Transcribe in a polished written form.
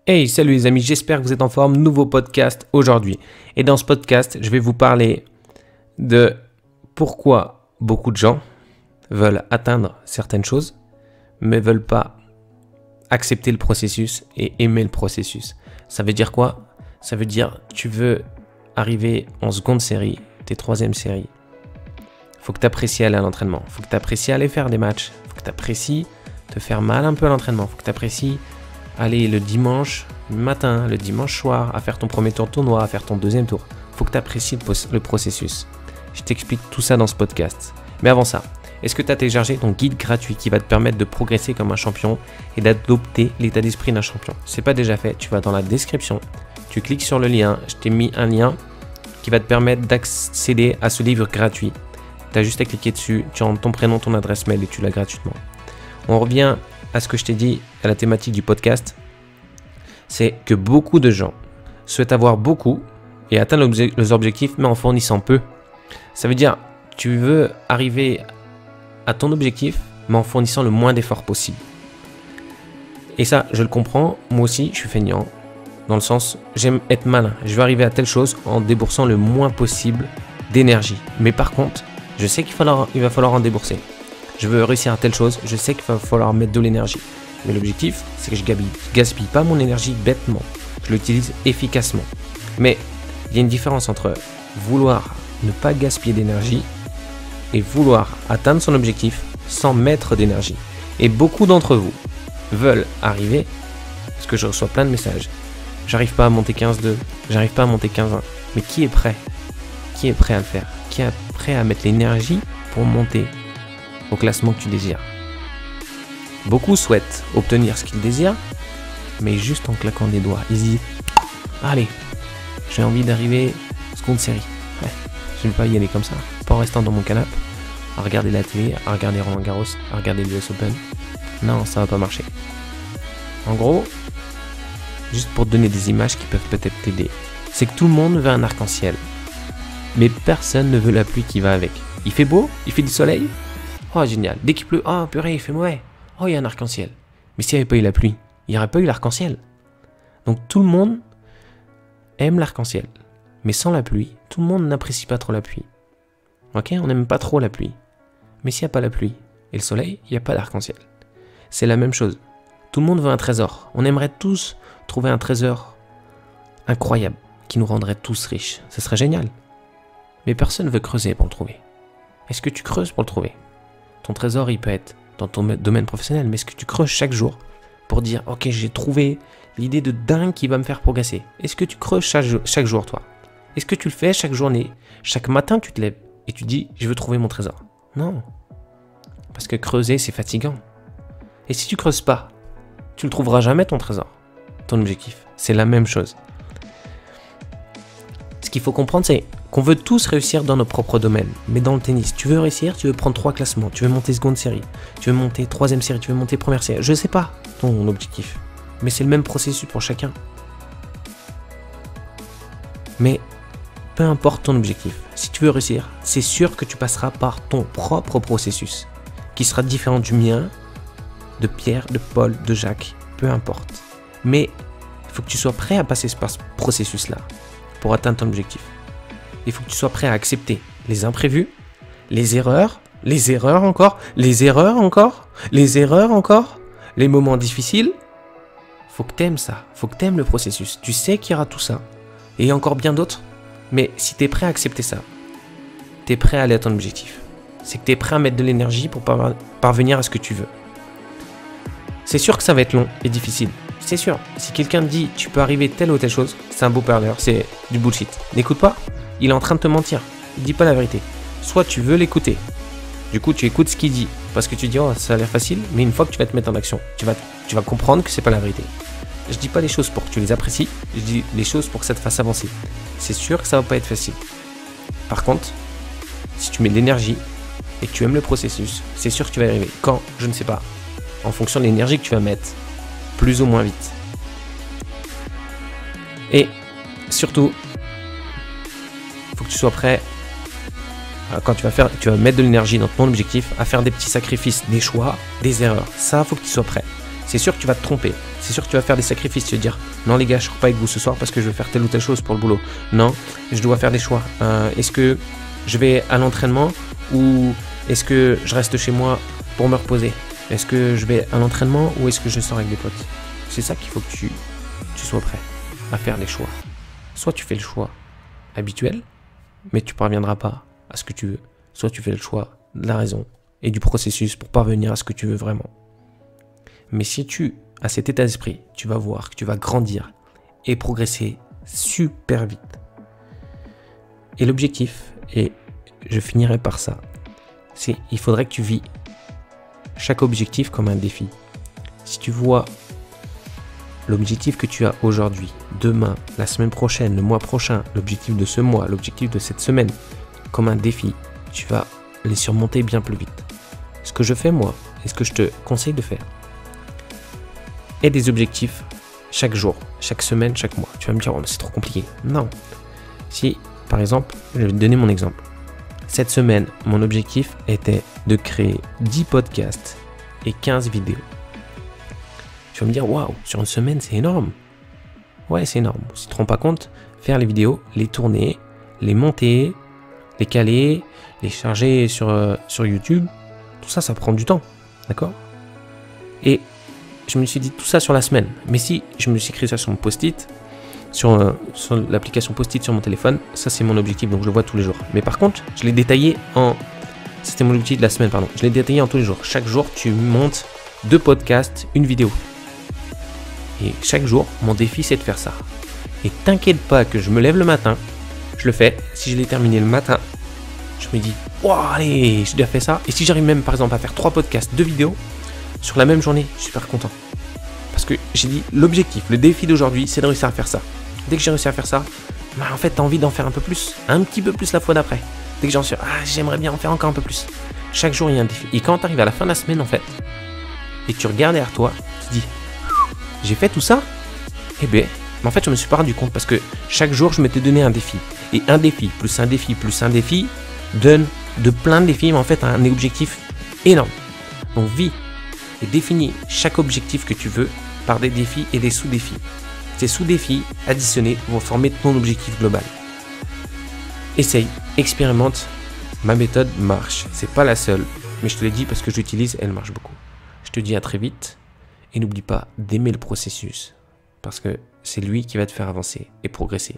Hey, salut les amis, j'espère que vous êtes en forme. Nouveau podcast aujourd'hui. Et dans ce podcast, je vais vous parler de pourquoi beaucoup de gens veulent atteindre certaines choses, mais veulent pas accepter le processus et aimer le processus. Ça veut dire quoi? Ça veut dire tu veux arriver en seconde série, t'es troisième série. Faut que tu apprécies aller à l'entraînement. Faut que tu apprécies aller faire des matchs. Faut que tu apprécies te faire mal un peu à l'entraînement. Faut que tu apprécies aller le dimanche matin, le dimanche soir, à faire ton premier tour de tournoi, à faire ton deuxième tour. Faut que tu apprécies le processus. Je t'explique tout ça dans ce podcast. Mais avant ça, est-ce que tu as téléchargé ton guide gratuit qui va te permettre de progresser comme un champion et d'adopter l'état d'esprit d'un champion? C'est pas déjà fait, tu vas dans la description, tu cliques sur le lien, je t'ai mis un lien qui va te permettre d'accéder à ce livre gratuit. Tu as juste à cliquer dessus, tu rentres ton prénom, ton adresse mail et tu l'as gratuitement. On revient à ce que je t'ai dit, à la thématique du podcast. C'est que beaucoup de gens souhaitent avoir beaucoup et atteindre leurs objectifs, mais en fournissant peu. Ça veut dire, tu veux arriver à ton objectif, mais en fournissant le moins d'efforts possible. Et ça, je le comprends. Moi aussi, je suis feignant. Dans le sens, j'aime être malin. Je veux arriver à telle chose en déboursant le moins possible d'énergie. Mais par contre, je sais qu'il va falloir en débourser. Je veux réussir à telle chose, je sais qu'il va falloir mettre de l'énergie. Mais l'objectif, c'est que je gaspille pas mon énergie bêtement. Je l'utilise efficacement. Mais il y a une différence entre vouloir ne pas gaspiller d'énergie et vouloir atteindre son objectif sans mettre d'énergie. Et beaucoup d'entre vous veulent arriver, parce que je reçois plein de messages. J'arrive pas à monter 15-2, j'arrive pas à monter 15-1. Mais qui est prêt? Qui est prêt à le faire? Qui est prêt à mettre l'énergie pour monter au classement que tu désires? Beaucoup souhaitent obtenir ce qu'ils désirent, mais juste en claquant des doigts. Ils disent, allez, j'ai envie d'arriver seconde série. Ouais, je ne vais pas y aller comme ça, pas en restant dans mon canapé, à regarder la télé, à regarder Roland Garros, à regarder l'US Open. Non, ça va pas marcher. En gros, juste pour te donner des images qui peuvent peut-être t'aider, c'est que tout le monde veut un arc-en-ciel, mais personne ne veut la pluie qui va avec. Il fait beau, il fait du soleil. Oh génial, dès qu'il pleut, oh purée, il fait mauvais. Oh, il y a un arc-en-ciel. Mais s'il n'y avait pas eu la pluie, il n'y aurait pas eu l'arc-en-ciel. Donc tout le monde aime l'arc-en-ciel. Mais sans la pluie, tout le monde n'apprécie pas trop la pluie. Ok, on n'aime pas trop la pluie. Mais s'il n'y a pas la pluie et le soleil, il n'y a pas d'arc-en-ciel. C'est la même chose. Tout le monde veut un trésor. On aimerait tous trouver un trésor incroyable qui nous rendrait tous riches. Ce serait génial. Mais personne ne veut creuser pour le trouver. Est-ce que tu creuses pour le trouver? Ton trésor, il peut être dans ton domaine professionnel, mais est-ce que tu creuses chaque jour pour dire « Ok, j'ai trouvé l'idée de dingue qui va me faire progresser ». Est-ce que tu creuses chaque jour, toi? Est-ce que tu le fais chaque journée? Chaque matin, tu te lèves et tu dis « Je veux trouver mon trésor ». Non. Parce que creuser, c'est fatigant. Et si tu creuses pas, tu ne trouveras jamais ton trésor, ton objectif. C'est la même chose. Ce qu'il faut comprendre, c'est qu'on veut tous réussir dans nos propres domaines. Mais dans le tennis, tu veux réussir, tu veux prendre 3 classements, tu veux monter seconde série, tu veux monter troisième série, tu veux monter première série. Je sais pas ton objectif, mais c'est le même processus pour chacun. Mais peu importe ton objectif, si tu veux réussir, c'est sûr que tu passeras par ton propre processus, qui sera différent du mien, de Pierre, de Paul, de Jacques, peu importe. Mais il faut que tu sois prêt à passer par ce processus-là pour atteindre ton objectif. Il faut que tu sois prêt à accepter les imprévus, les erreurs encore, les erreurs encore, les moments difficiles. Faut que tu aimes ça, faut que tu aimes le processus. Tu sais qu'il y aura tout ça et encore bien d'autres. Mais si tu es prêt à accepter ça, tu es prêt à aller à ton objectif. C'est que tu es prêt à mettre de l'énergie pour parvenir à ce que tu veux. C'est sûr que ça va être long et difficile. C'est sûr. Si quelqu'un te dit tu peux arriver telle ou telle chose, c'est un beau parleur, c'est du bullshit. N'écoute pas. Il est en train de te mentir. Il dit pas la vérité. Soit tu veux l'écouter. Du coup, tu écoutes ce qu'il dit parce que tu dis oh ça a l'air facile, mais une fois que tu vas te mettre en action, tu vas comprendre que c'est pas la vérité. Je dis pas les choses pour que tu les apprécies, je dis les choses pour que ça te fasse avancer. C'est sûr que ça va pas être facile. Par contre, si tu mets de l'énergie et que tu aimes le processus, c'est sûr que tu vas y arriver. Quand? Je ne sais pas. En fonction de l'énergie que tu vas mettre, plus ou moins vite. Et surtout, il faut que tu sois prêt, quand tu vas mettre de l'énergie dans ton objectif, à faire des petits sacrifices, des choix, des erreurs. Ça, il faut que tu sois prêt. C'est sûr que tu vas te tromper. C'est sûr que tu vas faire des sacrifices. Tu vas dire, non les gars, je ne serai pas avec vous ce soir parce que je vais faire telle ou telle chose pour le boulot. Non, je dois faire des choix. Est-ce que je vais à l'entraînement ou est-ce que je reste chez moi pour me reposer? Est-ce que je vais à l'entraînement ou est-ce que je sors avec des potes? C'est ça qu'il faut que tu sois prêt à faire des choix. Soit tu fais le choix habituel, mais tu ne parviendras pas à ce que tu veux. Soit tu fais le choix de la raison et du processus pour parvenir à ce que tu veux vraiment. Mais si tu as cet état d'esprit, tu vas voir que tu vas grandir et progresser super vite. Et l'objectif, et je finirai par ça, c'est il faudrait que tu vis chaque objectif comme un défi. Si tu vois l'objectif que tu as aujourd'hui, demain, la semaine prochaine, le mois prochain, l'objectif de ce mois, l'objectif de cette semaine, comme un défi, tu vas les surmonter bien plus vite. Ce que je fais moi, et ce que je te conseille de faire, est des objectifs chaque jour, chaque semaine, chaque mois. Tu vas me dire, oh, mais c'est trop compliqué. Non. Si, par exemple, je vais te donner mon exemple. Cette semaine, mon objectif était de créer 10 podcasts et 15 vidéos. Tu vas me dire, waouh, sur une semaine, c'est énorme. Ouais, c'est énorme. Si tu ne te rends pas compte, faire les vidéos, les tourner, les monter, les caler, les charger sur YouTube, tout ça, ça prend du temps. D'accord? Et je me suis dit tout ça sur la semaine. Mais si je me suis écrit ça sur mon post-it, sur l'application post-it sur mon téléphone, ça c'est mon objectif, donc je le vois tous les jours. Mais par contre, je l'ai détaillé en... C'était mon objectif de la semaine, pardon. Je l'ai détaillé en tous les jours. Chaque jour, tu montes 2 podcasts, une vidéo. Et chaque jour, mon défi, c'est de faire ça. Et t'inquiète pas que je me lève le matin, je le fais. Si je l'ai terminé le matin, je me dis, wow, allez, j'ai déjà fait ça. Et si j'arrive même, par exemple, à faire 3 podcasts, 2 vidéos, sur la même journée, je suis super content. Parce que j'ai dit, l'objectif, le défi d'aujourd'hui, c'est de réussir à faire ça. Dès que j'ai réussi à faire ça, bah en fait, t'as envie d'en faire un peu plus. Un petit peu plus la fois d'après. Dès que j'en suis, j'aimerais bien en faire encore un peu plus. Chaque jour, il y a un défi. Et quand tu arrives à la fin de la semaine, en fait, et tu regardes derrière toi, tu te dis, j'ai fait tout ça? Eh bien, en fait, je me suis pas rendu compte parce que chaque jour, je m'étais donné un défi. Et un défi, plus un défi, plus un défi, donne de plein de défis, mais en fait, un objectif énorme. Donc, vis et définis chaque objectif que tu veux par des défis et des sous-défis. Ces sous-défis additionnés vont former ton objectif global. Essaye, expérimente. Ma méthode marche. C'est pas la seule, mais je te l'ai dit parce que je l'utilise, elle marche beaucoup. Je te dis à très vite et n'oublie pas d'aimer le processus parce que c'est lui qui va te faire avancer et progresser.